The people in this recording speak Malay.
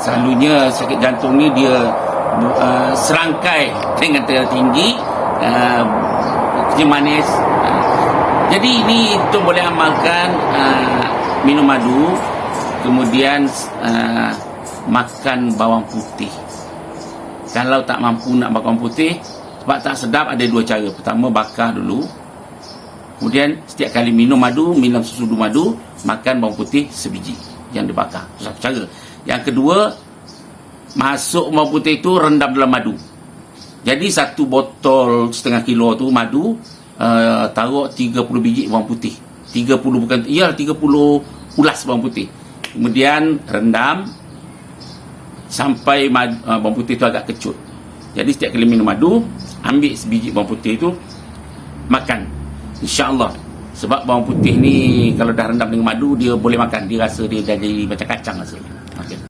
Selalunya sakit jantung ni dia serangkai dengan tekanan tinggi, kencing manis. Jadi ini tu boleh amalkan, minum madu, kemudian makan bawang putih. Kalau tak mampu nak makan bawang putih, sebab tak sedap, ada dua cara. Pertama, bakar dulu. Kemudian setiap kali minum madu, minum sesudu madu, makan bawang putih sebiji yang dibakar. Itu satu cara. Yang kedua, masuk bawang putih itu rendam dalam madu. Jadi satu botol setengah kilo tu madu, taruh 30 biji bawang putih. 30 bukan, 30 ulas bawang putih. Kemudian rendam sampai bawang putih itu agak kecut. Jadi setiap kali minum madu, ambil sebiji bawang putih itu, makan. InsyaAllah. Sebab bawang putih ni kalau dah rendam dengan madu, dia boleh makan. Dia rasa dia dah jadi macam kacang rasanya.